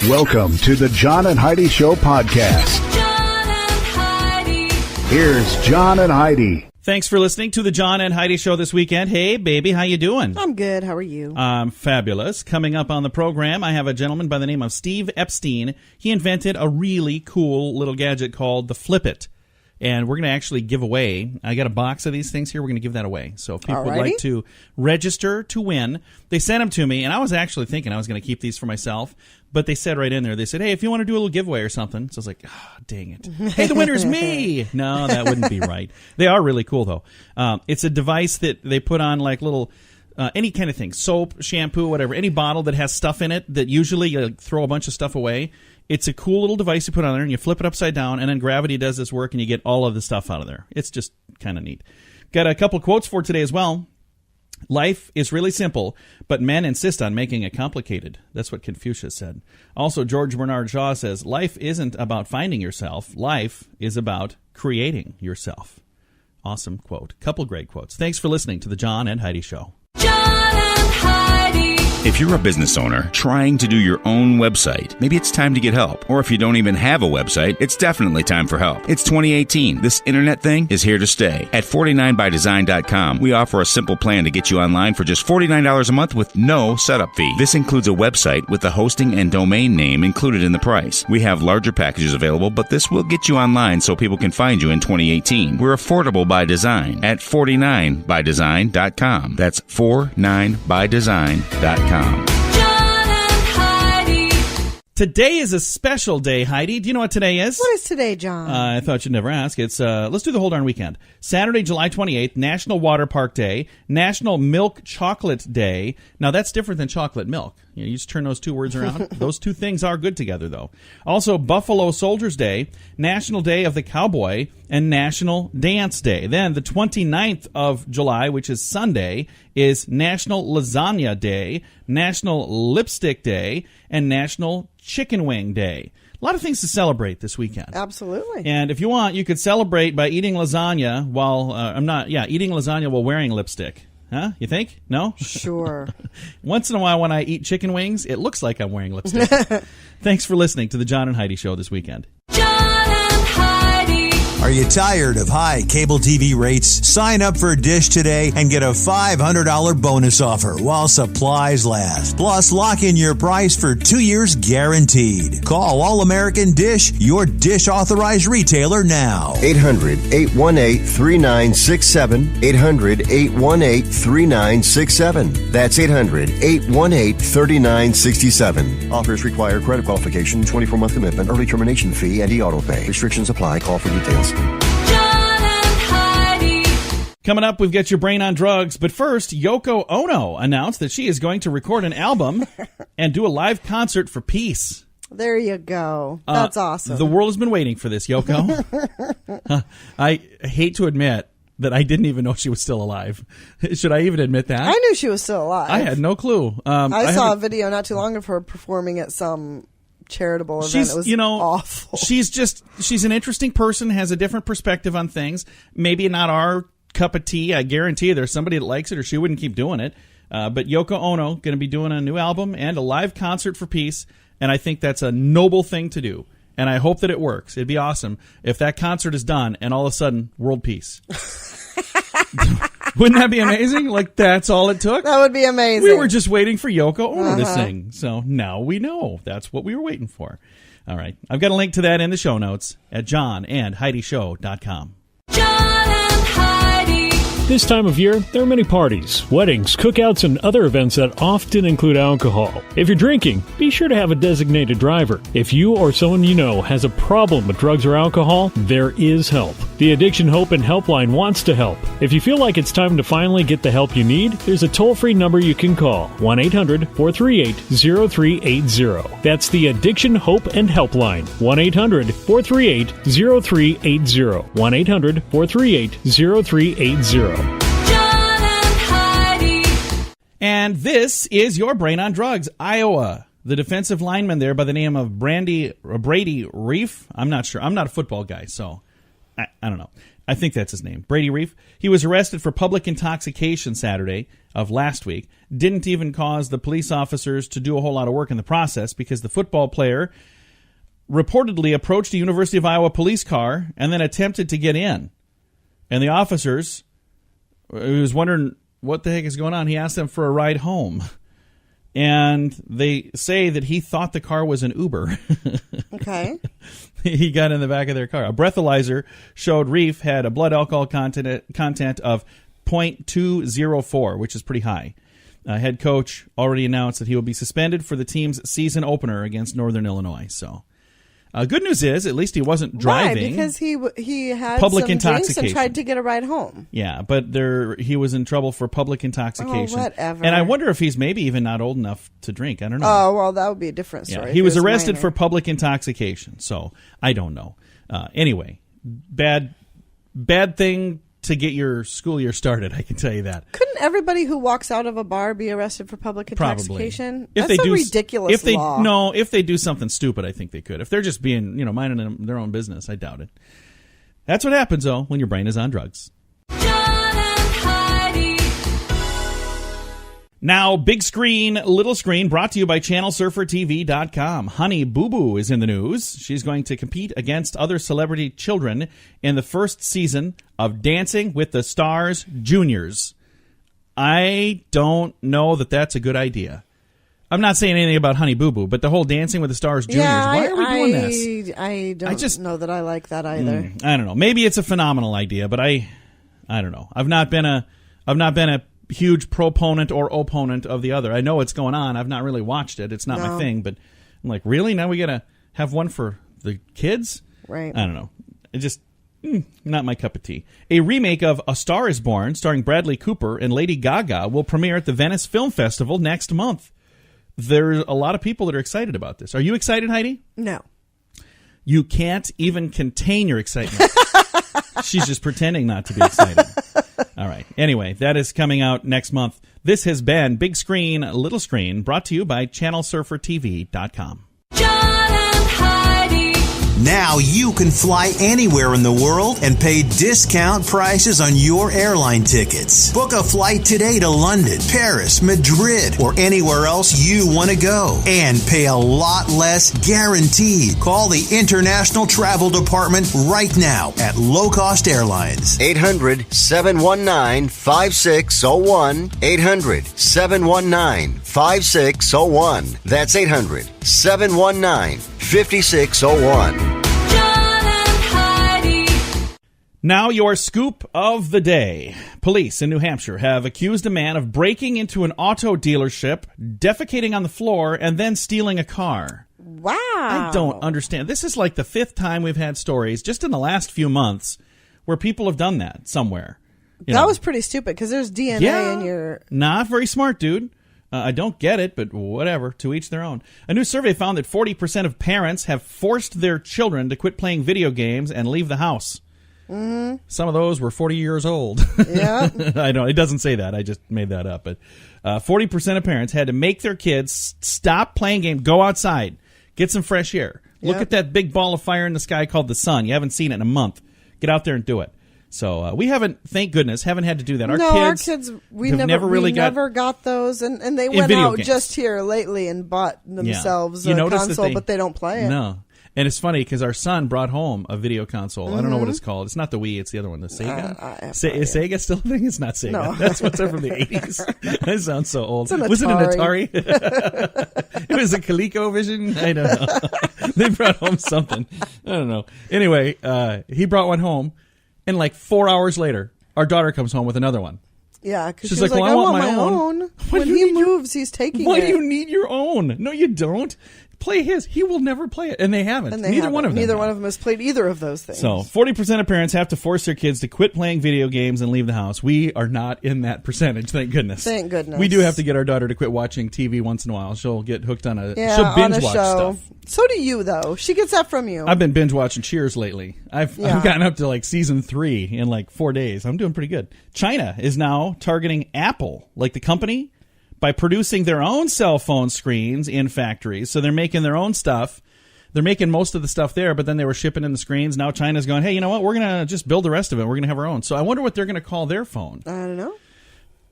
Welcome to the John and Heidi Show podcast. John and Heidi. Here's John and Heidi. Thanks for listening to the John and Heidi Show this weekend. Hey, baby, how you doing? I'm good. How are you? I'm fabulous. Coming up on the program, I have a gentleman by the name of Steve Epstein. He invented a really cool little gadget called the FlipIt. And we're going to actually give away, I got a box of these things here, we're going to give that away. So if people would like to register to win, they sent them to me, and I was actually thinking I was going to keep these for myself, but they said right in there, they said, hey, if you want to do a little giveaway or something. So I was like, dang it. Hey, the winner's me. No, that wouldn't be right. They are really cool, though. It's a device that they put on like little... any kind of thing, soap, shampoo, whatever, any bottle that has stuff in it that usually you throw a bunch of stuff away. It's a cool little device you put on there, and you flip it upside down, and then gravity does this work, and you get all of the stuff out of there. It's just kind of neat. Got a couple quotes for today as well. Life is really simple, but men insist on making it complicated. That's what Confucius said. Also, George Bernard Shaw says, life isn't about finding yourself. Life is about creating yourself. Awesome quote. Couple great quotes. Thanks for listening to the John and Heidi Show. John and Heidi. If you're a business owner trying to do your own website, maybe it's time to get help. Or if you don't even have a website, it's definitely time for help. It's 2018. This internet thing is here to stay. At 49bydesign.com, we offer a simple plan to get you online for just $49 a month with no setup fee. This includes a website with the hosting and domain name included in the price. We have larger packages available, but this will get you online so people can find you in 2018. We're affordable by design at 49bydesign.com. That's 49bydesign.com. John and Heidi. Today is a special day, Heidi. Do you know what today is? What is today, John? I thought you'd never ask. It's let's do the whole darn weekend. Saturday, July 28th, National Water Park Day, National Milk Chocolate Day. Now, that's different than chocolate milk. You just turn those two words around. Those two things are good together, though. Also, Buffalo Soldiers Day, National Day of the Cowboy, and National Dance Day. Then the 29th of July, which is Sunday, is National Lasagna Day, National Lipstick Day, and National Chicken Wing Day. A lot of things to celebrate this weekend. Absolutely. And if you want, you could celebrate by eating lasagna while eating lasagna while wearing lipstick. Huh? You think? No? Sure. Once in a while when I eat chicken wings, it looks like I'm wearing lipstick. Thanks for listening to the John and Heidi Show this weekend. John and Heidi. Are you tired of high cable TV rates? Sign up for Dish today and get a $500 bonus offer while supplies last. Plus, lock in your price for 2 years guaranteed. Call All-American Dish, your Dish authorized retailer now. 800-818-3967. 800-818-3967. That's 800-818-3967. Offers require credit qualification, 24-month commitment, early termination fee, and e-auto pay. Restrictions apply. Call for details. John and Heidi. Coming up, we've got your brain on drugs. But first, Yoko Ono announced that she is going to record an album and do a live concert for peace. There you go. That's awesome. The world has been waiting for this, Yoko. I hate to admit that I didn't even know she was still alive. Should I even admit that? I knew she was still alive. I had no clue. I saw a video not too long of her performing at some charitable event. It was awful. She's an interesting person, has a different perspective on things. Maybe not our cup of tea. I guarantee there's somebody that likes it or she wouldn't keep doing it. But Yoko Ono going to be doing a new album and a live concert for peace, and I think that's a noble thing to do. And I hope that it works. It'd be awesome if that concert is done and all of a sudden world peace. Wouldn't that be amazing? Like, that's all it took? That would be amazing. We were just waiting for Yoko Ono to sing. So now we know. That's what we were waiting for. All right. I've got a link to that in the show notes at johnandheidishow.com. John and Heidi. This time of year, there are many parties, weddings, cookouts, and other events that often include alcohol. If you're drinking, be sure to have a designated driver. If you or someone you know has a problem with drugs or alcohol, there is help. The Addiction Hope and Helpline wants to help. If you feel like it's time to finally get the help you need, there's a toll-free number you can call, 1-800-438-0380. That's the Addiction Hope and Helpline, 1-800-438-0380. 1-800-438-0380. And this is your Brain on Drugs, Iowa. The defensive lineman there by the name of Brady Reef. I'm not sure. I'm not a football guy, so I don't know. I think that's his name, Brady Reef. He was arrested for public intoxication Saturday of last week. Didn't even cause the police officers to do a whole lot of work in the process because the football player reportedly approached a University of Iowa police car and then attempted to get in. And the officers, he was wondering what the heck is going on. He asked them for a ride home. And they say that he thought the car was an Uber. Okay. He got in the back of their car. A breathalyzer showed Reef had a blood alcohol content of 0.204, which is pretty high. Head coach already announced that he will be suspended for the team's season opener against Northern Illinois. So, good news is, at least he wasn't driving. Why? Because he had public some drinks intoxication and tried to get a ride home. Yeah, but he was in trouble for public intoxication. Oh, whatever. And I wonder if he's maybe even not old enough to drink. I don't know. Oh, well, that would be a different story. Yeah, he was arrested for public intoxication, so I don't know. Anyway, bad thing to get your school year started, I can tell you that. Couldn't everybody who walks out of a bar be arrested for public intoxication? If That's they a ridiculous law. No, if they do something stupid, I think they could. If they're just being, minding their own business, I doubt it. That's what happens, though, when your brain is on drugs. John and Heidi. Now, big screen, little screen, brought to you by ChannelSurferTV.com. Honey Boo Boo is in the news. She's going to compete against other celebrity children in the first season of Dancing with the Stars Juniors. I don't know that that's a good idea. I'm not saying anything about Honey Boo Boo, but the whole Dancing with the Stars Juniors, why are we doing this? I don't know that I like that either. I don't know. Maybe it's a phenomenal idea, but I don't know. I've not been a huge proponent or opponent of the other. I know it's going on. I've not really watched it. It's not my thing, but I'm like, really? Now we got to have one for the kids? Right. I don't know. It just, not my cup of tea. A remake of A Star is Born, starring Bradley Cooper and Lady Gaga, will premiere at the Venice Film Festival next month. There's a lot of people that are excited about this. Are you excited, Heidi? No. You can't even contain your excitement. She's just pretending not to be excited. All right. Anyway, that is coming out next month. This has been Big Screen, Little Screen, brought to you by ChannelSurferTV.com. John and Heidi. Now you can fly anywhere in the world and pay discount prices on your airline tickets. Book a flight today to London, Paris, Madrid, or anywhere else you want to go. And pay a lot less guaranteed. Call the International Travel Department right now at Low Cost Airlines. 800-719-5601. 800-719-5601. That's 800-719-5601. Now your scoop of the day. Police in New Hampshire have accused a man of breaking into an auto dealership, defecating on the floor, and then stealing a car. Wow. I don't understand. This is like the fifth time we've had stories, just in the last few months, where people have done that somewhere. That was pretty stupid, because there's DNA in your... Not very smart, dude. I don't get it, but whatever. To each their own. A new survey found that 40% of parents have forced their children to quit playing video games and leave the house. Mm-hmm. Some of those were 40 years old. Yeah. I know. It doesn't say that. I just made that up. But 40% of parents had to make their kids stop playing games, go outside, get some fresh air. Look at that big ball of fire in the sky called the sun. You haven't seen it in a month. Get out there and do it. So we haven't, thank goodness, haven't had to do that. Our kids we never got those, and they went out just here lately and bought themselves a console, but they don't play it. No. And it's funny because our son brought home a video console. Mm-hmm. I don't know what it's called. It's not the Wii. It's the other one, the Sega. Is Sega still a thing? It's not Sega. No. That's what's from the 80s. That sounds so old. Was it an Atari? It was a ColecoVision? I don't know. They brought home something. I don't know. Anyway, he brought one home, and like 4 hours later, our daughter comes home with another one. Yeah, because she's like, well, I want my own. When he moves, he's taking it. Why do you need your own? No, you don't. Play his. He will never play it. And they haven't. Neither one of them has played either of those things. So 40% of parents have to force their kids to quit playing video games and leave the house. We are not in that percentage, thank goodness. Thank goodness. We do have to get our daughter to quit watching TV once in a while. She'll get hooked on she'll binge watch stuff. So do you, though. She gets that from you. I've been binge watching Cheers lately. I've gotten up to like season 3 in like 4 days. I'm doing pretty good. China is now targeting Apple, like the company, by producing their own cell phone screens in factories. So they're making their own stuff. they're making most of the stuff there, but then they were shipping in the screens. Now China's going, hey, you know what? We're going to just build the rest of it. We're going to have our own. So I wonder what they're going to call their phone. I don't know.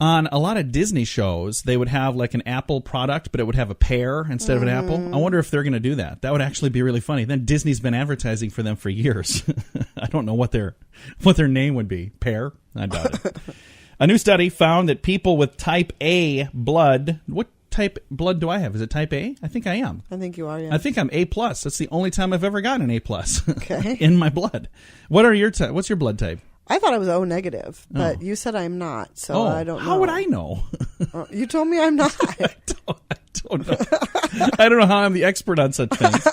On a lot of Disney shows, they would have like an Apple product, but it would have a pear instead of an apple. I wonder if they're going to do that. That would actually be really funny. Then Disney's been advertising for them for years. I don't know what their name would be. Pear? I doubt it. A new study found that people with type A blood, what type blood do I have? Is it type A? I think I am. I think you are, yeah. I think I'm A+. That's the only time I've ever gotten an A+, okay. in my blood. What's your blood type? I thought I was O negative, but you said I'm not, so I don't know. How would I know? You told me I'm not. I don't know. I don't know how I'm the expert on such things.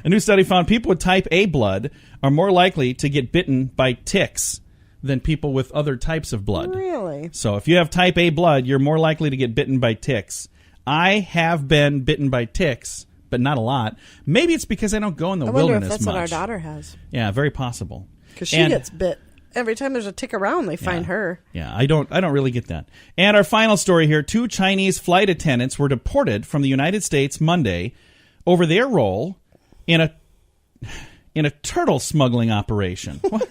A new study found people with type A blood are more likely to get bitten by ticks than people with other types of blood. Really? So if you have type A blood, you're more likely to get bitten by ticks. I have been bitten by ticks, but not a lot. Maybe it's because I don't go in the wilderness much. I wonder if that's what our daughter has. Yeah, very possible. Because she gets bit. Every time there's a tick around, they find her. Yeah, I don't really get that. And our final story here, 2 Chinese flight attendants were deported from the United States Monday over their role in a turtle smuggling operation. What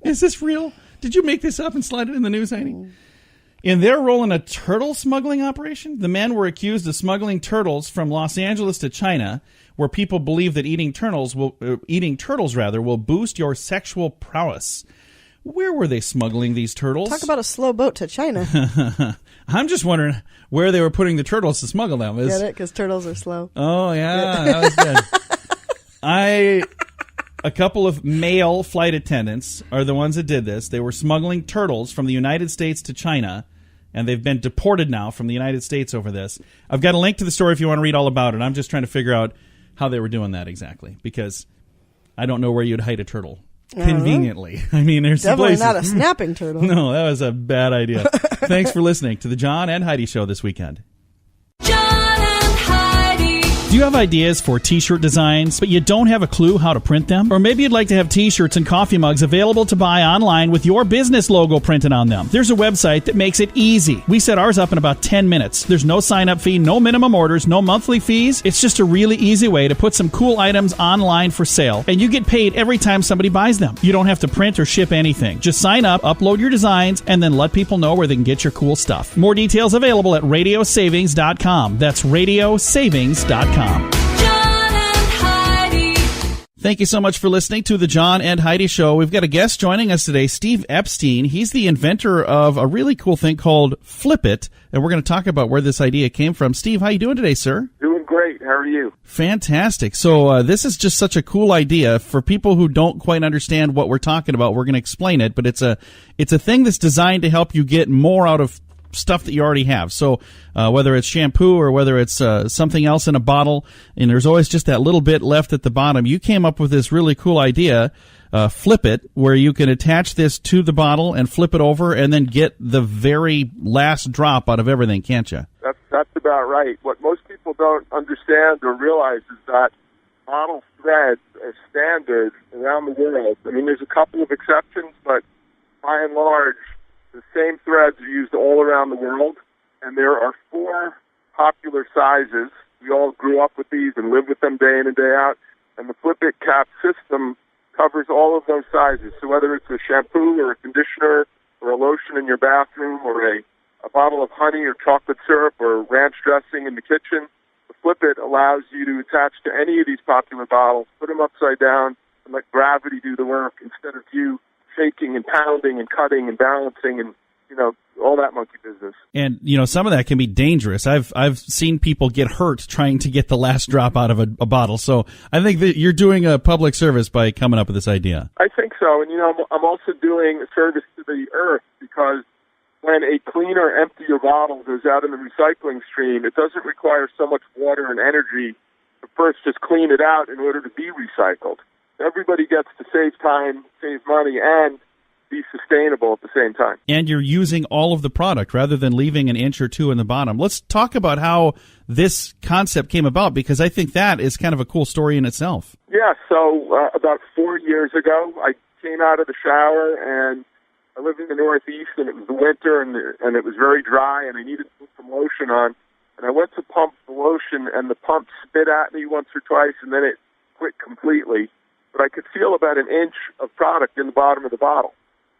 is this real? Did you make this up and slide it in the news, Heidi? In their role in a turtle smuggling operation, the men were accused of smuggling turtles from Los Angeles to China, where people believe that eating turtles will boost your sexual prowess. Where were they smuggling these turtles? Talk about a slow boat to China. I'm just wondering where they were putting the turtles to smuggle them. Get it? Because turtles are slow. Oh, yeah. That was good. A couple of male flight attendants are the ones that did this. They were smuggling turtles from the United States to China, and they've been deported now from the United States over this. I've got a link to the story if you want to read all about it. I'm just trying to figure out how they were doing that exactly, because I don't know where you'd hide a turtle conveniently. I mean, there's definitely places. Not a snapping turtle. No, that was a bad idea. Thanks for listening to the John and Heidi Show this weekend. Do you have ideas for t-shirt designs, but you don't have a clue how to print them? Or maybe you'd like to have t-shirts and coffee mugs available to buy online with your business logo printed on them. There's a website that makes it easy. We set ours up in about 10 minutes. There's no sign-up fee, no minimum orders, no monthly fees. It's just a really easy way to put some cool items online for sale, and you get paid every time somebody buys them. You don't have to print or ship anything. Just sign up, upload your designs, and then let people know where they can get your cool stuff. More details available at radiosavings.com. That's radiosavings.com. John and Heidi. Thank you so much for listening to the John and Heidi Show. We've got a guest joining us today, Steve Epstein. He's the inventor of a really cool thing called FlipIt, and we're going to talk about where this idea came from. Steve, how you doing today, sir? Doing great. How are you? Fantastic. So this is just such a cool idea. For people who don't quite understand what we're talking about, we're going to explain it, but it's a thing that's designed to help you get more out of stuff that you already have. So whether it's shampoo or whether it's something else in a bottle, and there's always just that little bit left at the bottom, you came up with this really cool idea, FlipIt, where you can attach this to the bottle and flip it over and then get the very last drop out of everything, can't you? That's about right. What most people don't understand or realize is that bottle threads are standard around the world. I mean, there's a couple of exceptions, but by and large, the same threads are used all around the world, and there are 4 popular sizes. We all grew up with these and live with them day in and day out, and the FlipIt cap system covers all of those sizes. So whether it's a shampoo or a conditioner or a lotion in your bathroom or a bottle of honey or chocolate syrup or ranch dressing in the kitchen, the FlipIt allows you to attach to any of these popular bottles, put them upside down, and let gravity do the work instead of you shaking and pounding and cutting and balancing and, all that monkey business. And, some of that can be dangerous. I've seen people get hurt trying to get the last drop out of a bottle. So I think that you're doing a public service by coming up with this idea. I think so. And, I'm also doing a service to the earth, because when a clean or empty your bottle goes out in the recycling stream, it doesn't require so much water and energy to first just clean it out in order to be recycled. Everybody gets to save time, save money, and be sustainable at the same time. And you're using all of the product rather than leaving an inch or two in the bottom. Let's talk about how this concept came about, because I think that is kind of a cool story in itself. Yeah, so about 4 years ago, I came out of the shower, and I lived in the Northeast, and it was the winter, and it was very dry, and I needed to put some lotion on. and I went to pump the lotion, and the pump spit at me once or twice, and then it quit completely. But I could feel about an inch of product in the bottom of the bottle.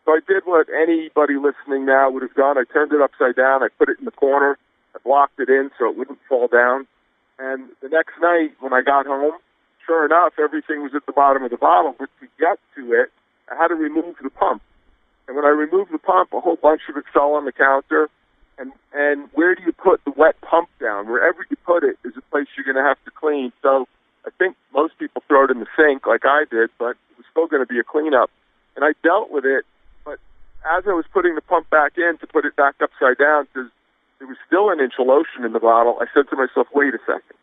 So I did what anybody listening now would have done. I turned it upside down. I put it in the corner. I blocked it in so it wouldn't fall down. And the next night when I got home, sure enough, everything was at the bottom of the bottle. But to get to it, I had to remove the pump. And when I removed the pump, a whole bunch of it fell on the counter. And where do you put the wet pump down? Wherever you put it is a place you're going to have to clean. So I think most people throw it in the sink like I did, but it was still going to be a cleanup. And I dealt with it, but as I was putting the pump back in to put it back upside down, because there was still an inch of lotion in the bottle, I said to myself, wait a second.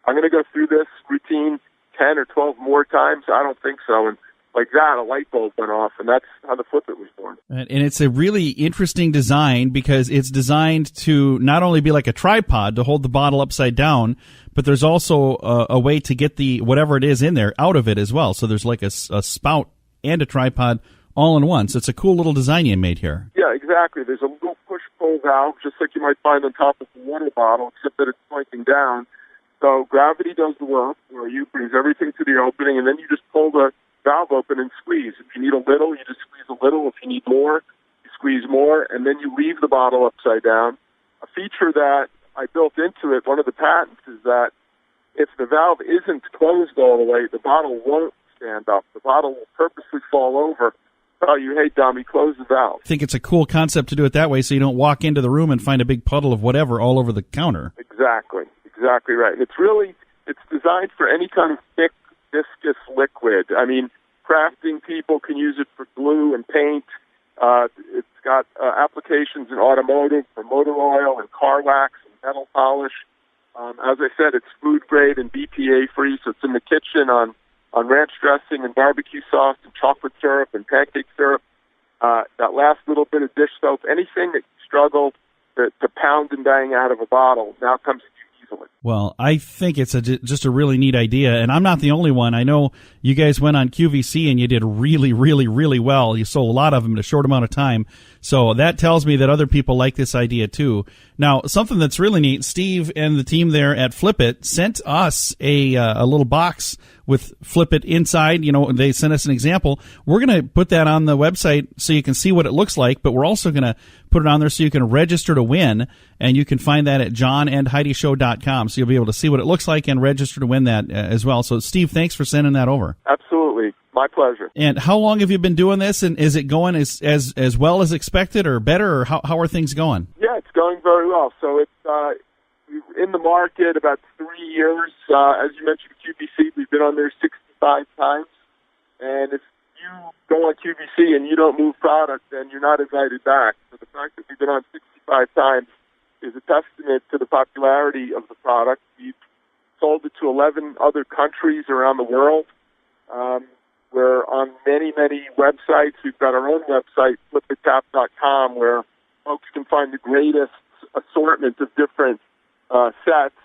I'm going to go through this routine 10 or 12 more times? I don't think so. And like that, a light bulb went off, and that's how the FlipIt was born. And it's a really interesting design because it's designed to not only be like a tripod to hold the bottle upside down, but there's also a way to get the whatever it is in there out of it as well. So there's like a spout and a tripod all in one. So it's a cool little design you made here. Yeah, exactly. There's a little push-pull valve, just like you might find on top of a water bottle, except that it's pointing down. So gravity does the work, where you brings everything to the opening, and then you just pull the valve open and squeeze. If you need a little, you just squeeze a little. If you need more, you squeeze more, and then you leave the bottle upside down. A feature that I built into it, one of the patents, is that if the valve isn't closed all the way, the bottle won't stand up. The bottle will purposely fall over. Tell you, hey, dummy, close the valve. I think it's a cool concept to do it that way so you don't walk into the room and find a big puddle of whatever all over the counter. Exactly right. And it's designed for any kind of thick, viscous liquid. I mean, crafting people can use it for glue and paint. It's got applications in automotive for motor oil and car wax and metal polish. As I said, it's food grade and BPA free, so it's in the kitchen on ranch dressing and barbecue sauce and chocolate syrup and pancake syrup. That last little bit of dish soap, anything that you struggle to pound and bang out of a bottle now comes to you easily. Well, I think it's just a really neat idea, and I'm not the only one. I know you guys went on QVC and you did really, really, really well. You sold a lot of them in a short amount of time, so that tells me that other people like this idea too. Now, something that's really neat, Steve and the team there at FlipIt sent us a little box with FlipIt inside. You know, they sent us an example. We're going to put that on the website so you can see what it looks like, but we're also going to put it on there so you can register to win, and you can find that at johnandheidishow.com. So you'll be able to see what it looks like and register to win that as well. So, Steve, thanks for sending that over. Absolutely. My pleasure. And how long have you been doing this, and is it going as well as expected or better, or how are things going? Yeah, it's going very well. So it's in the market about 3 years. As you mentioned, QVC, we've been on there 65 times. And if you go on QVC and you don't move product, then you're not invited back. So the fact that we've been on 65 times is a testament to the popularity of the product. We've sold it to 11 other countries around the world. We're on many, many websites. We've got our own website, FlipItTap.com, where folks can find the greatest assortment of different sets.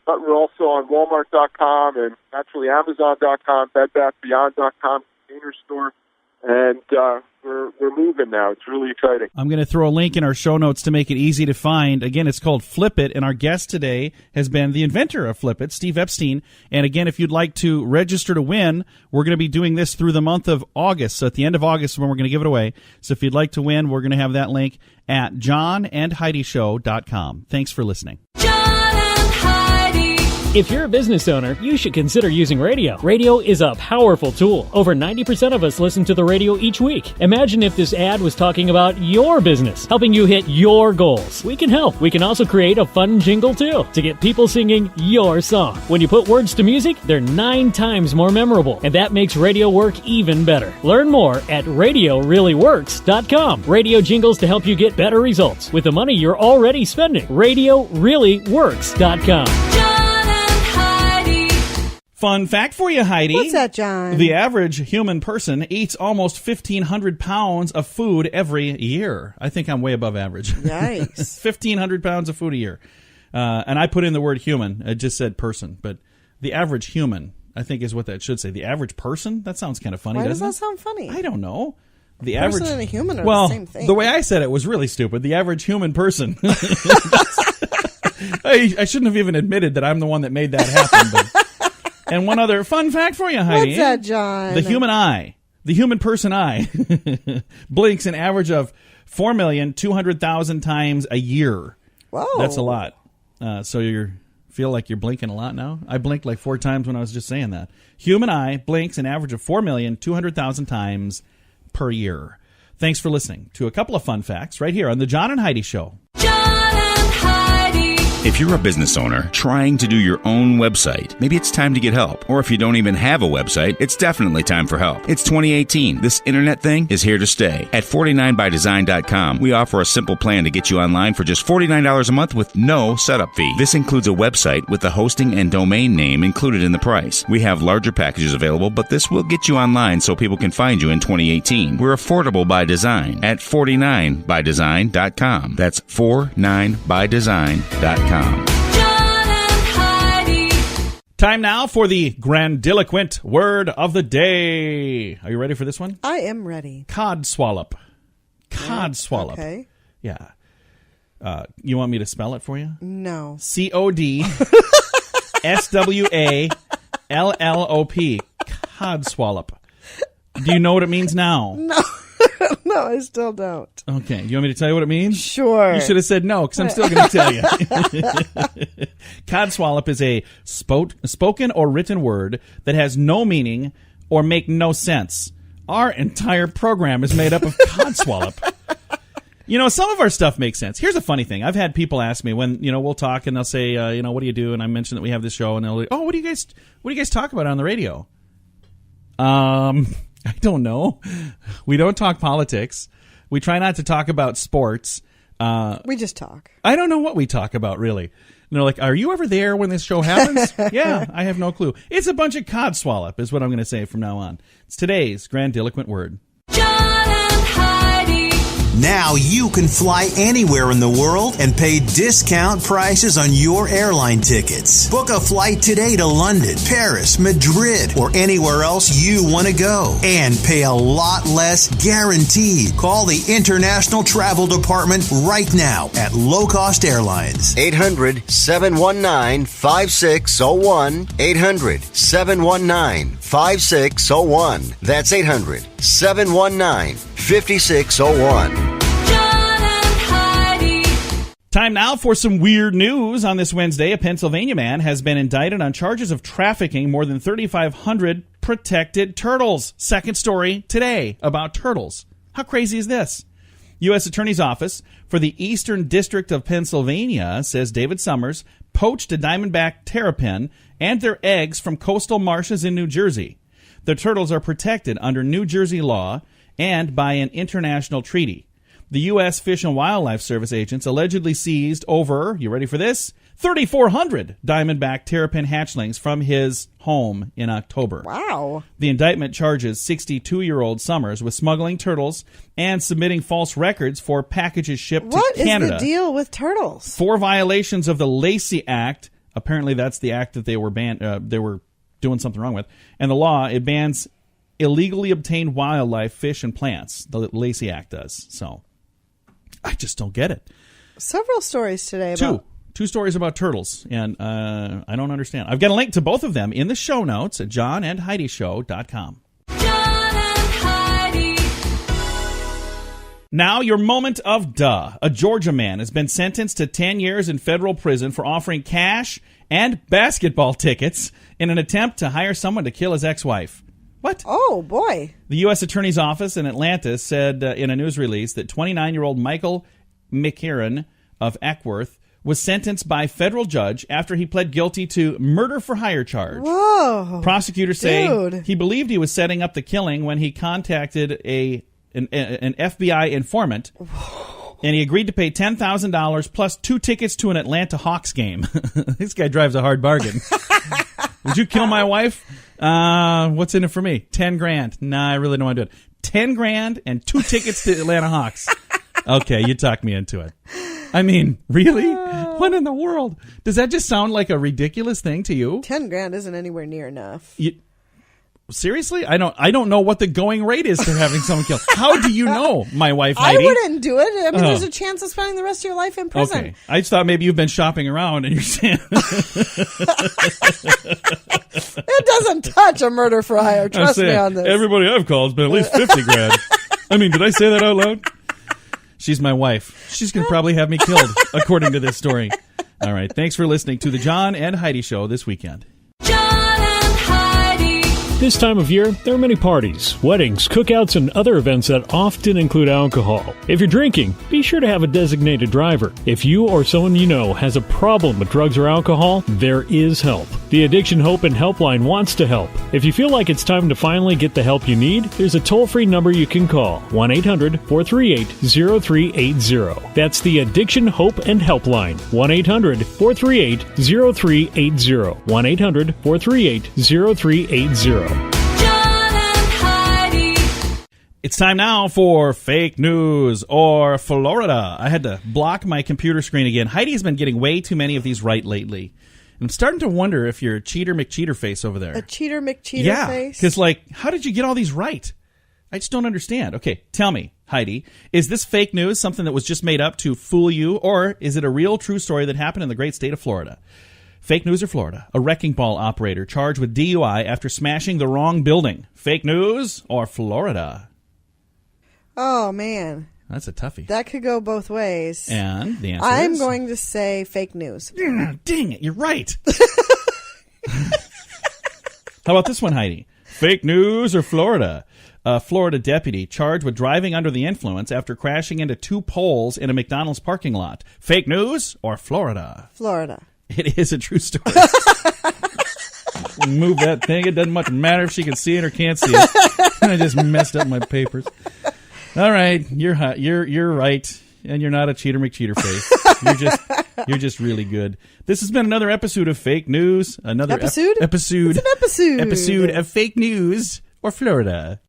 But we're also on Walmart.com and naturally Amazon.com, BedBathBeyond.com, Container Store. And we're moving now. It's really exciting. I'm going to throw a link in our show notes to make it easy to find. Again, it's called FlipIt, and our guest today has been the inventor of FlipIt, Steve Epstein. And again, if you'd like to register to win, we're going to be doing this through the month of August. So at the end of August is when we're going to give it away. So if you'd like to win, we're going to have that link at johnandheidishow.com. Thanks for listening. If you're a business owner, you should consider using radio. Radio is a powerful tool. Over 90% of us listen to the radio each week. Imagine if this ad was talking about your business, helping you hit your goals. We can help. We can also create a fun jingle too, to get people singing your song. When you put words to music, they're 9 times more memorable, and that makes radio work even better. Learn more at RadioReallyWorks.com. Radio jingles to help you get better results with the money you're already spending. RadioReallyWorks.com. Fun fact for you, Heidi. What's that, John? The average human person eats almost 1,500 pounds of food every year. I think I'm way above average. Nice. 1,500 pounds of food a year. And I put in the word human. I just said person. But the average human, I think, is what that should say. The average person? That sounds kind of funny, doesn't it? Why does that sound funny? I don't know. The person average, and a human are the same thing. The way I said it was really stupid. The average human person. I shouldn't have even admitted that I'm the one that made that happen. But. And one other fun fact for you, Heidi. What's that, John? The human eye, the human person eye, blinks an average of 4,200,000 times a year. Whoa. That's a lot. So you feel like you're blinking a lot now? I blinked like 4 times when I was just saying that. Human eye blinks an average of 4,200,000 times per year. Thanks for listening to a couple of fun facts right here on The John and Heidi Show. John and Heidi. If you're a business owner trying to do your own website, maybe it's time to get help. Or if you don't even have a website, it's definitely time for help. It's 2018. This internet thing is here to stay. At 49bydesign.com, we offer a simple plan to get you online for just $49 a month with no setup fee. This includes a website with the hosting and domain name included in the price. We have larger packages available, but this will get you online so people can find you in 2018. We're affordable by design at 49bydesign.com. That's 49bydesign.com. John and Heidi. Time now for the grandiloquent word of the day. Are you ready for this one? I am ready. Codswallop. Codswallop. Okay. Yeah. You want me to spell it for you? No. CODSWALLOP. Codswallop. Do you know what it means now? No. No, I still don't. Okay. You want me to tell you what it means? Sure. You should have said no, because I'm still going to tell you. Codswallop is a spoken or written word that has no meaning or make no sense. Our entire program is made up of codswallop. You know, some of our stuff makes sense. Here's a funny thing. I've had people ask me when, we'll talk and they'll say, what do you do? And I mention that we have this show and they'll like, oh, what do you guys talk about on the radio? I don't know. We don't talk politics. We try not to talk about sports. We just talk. I don't know what we talk about, really. And they're like, are you ever there when this show happens? Yeah, I have no clue. It's a bunch of codswallop is what I'm going to say from now on. It's today's grandiloquent word. John and Heidi. Now you can fly anywhere in the world and pay discount prices on your airline tickets. Book a flight today to London, Paris, Madrid, or anywhere else you want to go. And pay a lot less guaranteed. Call the International Travel Department right now at Low Cost Airlines. 800-719-5601. 800-719-5601. That's 800-719-5601. Time now for some weird news. On this Wednesday, a Pennsylvania man has been indicted on charges of trafficking more than 3,500 protected turtles. Second story today about turtles. How crazy is this? U.S. Attorney's Office for the Eastern District of Pennsylvania says David Summers poached a diamondback terrapin and their eggs from coastal marshes in New Jersey. The turtles are protected under New Jersey law and by an international treaty. The U.S. Fish and Wildlife Service agents allegedly seized over, you ready for this, 3,400 diamondback terrapin hatchlings from his home in October. Wow. The indictment charges 62-year-old Summers with smuggling turtles and submitting false records for packages shipped to Canada. What is the deal with turtles? 4 violations of the Lacey Act. Apparently that's the act that they were they were doing something wrong with. And the law, it bans illegally obtained wildlife, fish, and plants. The Lacey Act does. So I just don't get it. Several stories today about... Two stories about turtles, and I don't understand. I've got a link to both of them in the show notes at johnandheidishow.com. John and Heidi. Now, your moment of duh. A Georgia man has been sentenced to 10 years in federal prison for offering cash and basketball tickets in an attempt to hire someone to kill his ex-wife. What? Oh, boy. The U.S. Attorney's Office in Atlanta said in a news release that 29-year-old Michael McCarran of Eckworth was sentenced by a federal judge after he pled guilty to murder-for-hire charge. Whoa. Prosecutors say Dude. he believed he was setting up the killing when he contacted an FBI informant, and he agreed to pay $10,000 plus 2 tickets to an Atlanta Hawks game. This guy drives a hard bargain. Would you kill my wife? What's in it for me? $10,000. Nah, I really don't want to do it. $10,000 and 2 tickets to Atlanta Hawks. Okay, you talked me into it. I mean, really? What in the world? Does that just sound like a ridiculous thing to you? $10,000 isn't anywhere near enough. seriously? I don't know what the going rate is for having someone killed. How do you know, my wife Heidi? I wouldn't do it. I mean, there's a chance of spending the rest of your life in prison. Okay. I just thought maybe you've been shopping around and you're saying... It doesn't touch a murder for hire. Trust me on this. Everybody I've called has been at least 50 grand. I mean, did I say that out loud? She's my wife. She's going to probably have me killed, according to this story. All right. Thanks for listening to the John and Heidi Show this weekend. John and Heidi. This time of year, there are many parties, weddings, cookouts, and other events that often include alcohol. If you're drinking, be sure to have a designated driver. If you or someone you know has a problem with drugs or alcohol, there is help. The Addiction Hope and Helpline wants to help. If you feel like it's time to finally get the help you need, there's a toll-free number you can call, 1-800-438-0380. That's the Addiction Hope and Helpline, 1-800-438-0380, 1-800-438-0380. It's time now for fake news or Florida. I had to block my computer screen again. Heidi's been getting way too many of these right lately. I'm starting to wonder if you're a Cheater McCheater face over there. A Cheater McCheater face? Because, how did you get all these right? I just don't understand. Okay, tell me, Heidi, is this fake news, something that was just made up to fool you, or is it a real true story that happened in the great state of Florida? Fake news or Florida? A wrecking ball operator charged with DUI after smashing the wrong building. Fake news or Florida? Oh, man. That's a toughie. That could go both ways. And the answer I'm is? going to say fake news. Dang it, you're right. How about this one, Heidi? Fake news or Florida? A Florida deputy charged with driving under the influence after crashing into two poles in a McDonald's parking lot. Fake news or Florida? Florida. It is a true story. Move that thing. It doesn't much matter if she can see it or can't see it. I just messed up my papers. All right, you're right, and you're not a Cheater McCheater face. You're just really good. This has been another episode of Fake News. Another episode. It's an episode of Fake News or Florida.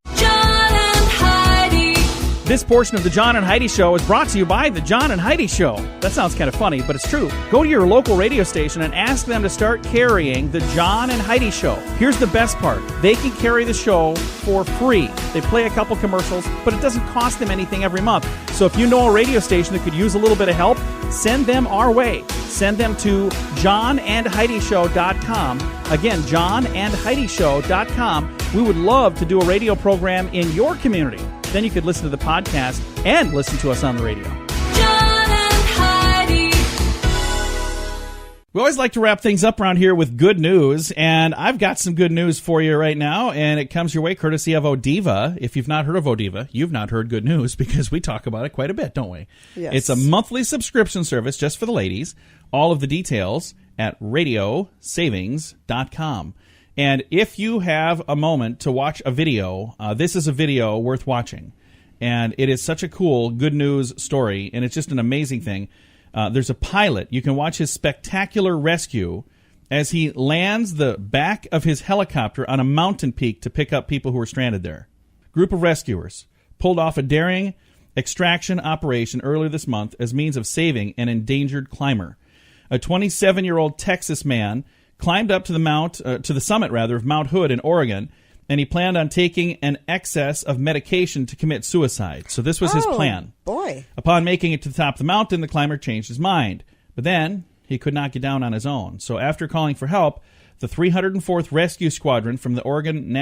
This portion of the John and Heidi Show is brought to you by the John and Heidi Show. That sounds kind of funny, but it's true. Go to your local radio station and ask them to start carrying the John and Heidi Show. Here's the best part. They can carry the show for free. They play a couple commercials, but it doesn't cost them anything every month. So if you know a radio station that could use a little bit of help, send them our way. Send them to johnandheidishow.com. Again, johnandheidishow.com. We would love to do a radio program in your community. Then you could listen to the podcast and listen to us on the radio. John and Heidi. We always like to wrap things up around here with good news, and I've got some good news for you right now, and it comes your way courtesy of Odiva. If you've not heard of Odiva, you've not heard good news because we talk about it quite a bit, don't we? Yes. It's a monthly subscription service just for the ladies. All of the details at radiosavings.com. And if you have a moment to watch a video, this is a video worth watching. And it is such a cool, good news story, and it's just an amazing thing. There's a pilot. You can watch his spectacular rescue as he lands the back of his helicopter on a mountain peak to pick up people who are stranded there. Group of rescuers pulled off a daring extraction operation earlier this month as means of saving an endangered climber. A 27-year-old Texas man climbed up to the summit of Mount Hood in Oregon, and he planned on taking an excess of medication to commit suicide. So this was his plan. Boy. Upon making it to the top of the mountain, the climber changed his mind. But then he could not get down on his own. So after calling for help, the 304th Rescue Squadron from the Oregon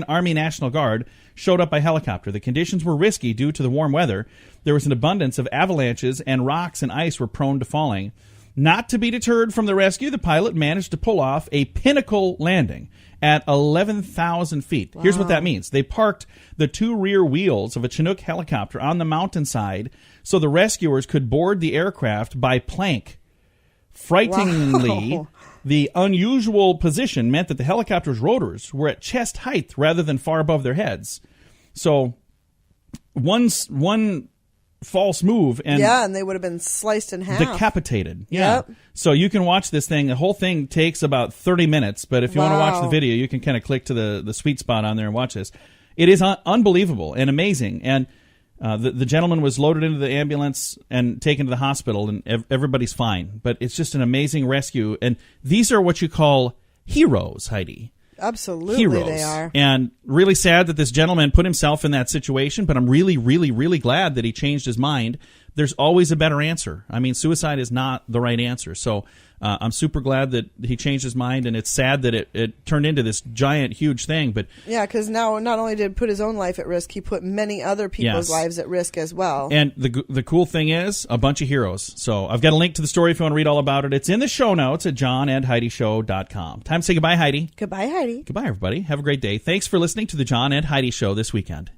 Army National Guard showed up by helicopter. The conditions were risky due to the warm weather. There was an abundance of avalanches, and rocks and ice were prone to falling. Not to be deterred from the rescue, the pilot managed to pull off a pinnacle landing at 11,000 feet. Wow. Here's what that means. They parked the two rear wheels of a Chinook helicopter on the mountainside so the rescuers could board the aircraft by plank. Frighteningly, wow. The unusual position meant that the helicopter's rotors were at chest height rather than far above their heads. So one false move and they would have been sliced in half, decapitated. So you can watch this thing. The whole thing takes about 30 minutes, but if you want to watch the video, you can kind of click to the sweet spot on there and watch this. It is unbelievable and amazing. And the gentleman was loaded into the ambulance and taken to the hospital, and everybody's fine. But it's just an amazing rescue. And these are what you call heroes, Heidi. Absolutely, heroes. They are. And really sad that this gentleman put himself in that situation, but I'm really, really, really glad that he changed his mind. There's always a better answer. I mean, suicide is not the right answer. So I'm super glad that he changed his mind, and it's sad that it turned into this giant, huge thing. But yeah, because now not only did he put his own life at risk, he put many other people's lives at risk as well. And the cool thing is, a bunch of heroes. So I've got a link to the story if you want to read all about it. It's in the show notes at johnandheidishow.com. Time to say goodbye, Heidi. Goodbye, Heidi. Goodbye, everybody. Have a great day. Thanks for listening to the John and Heidi Show this weekend.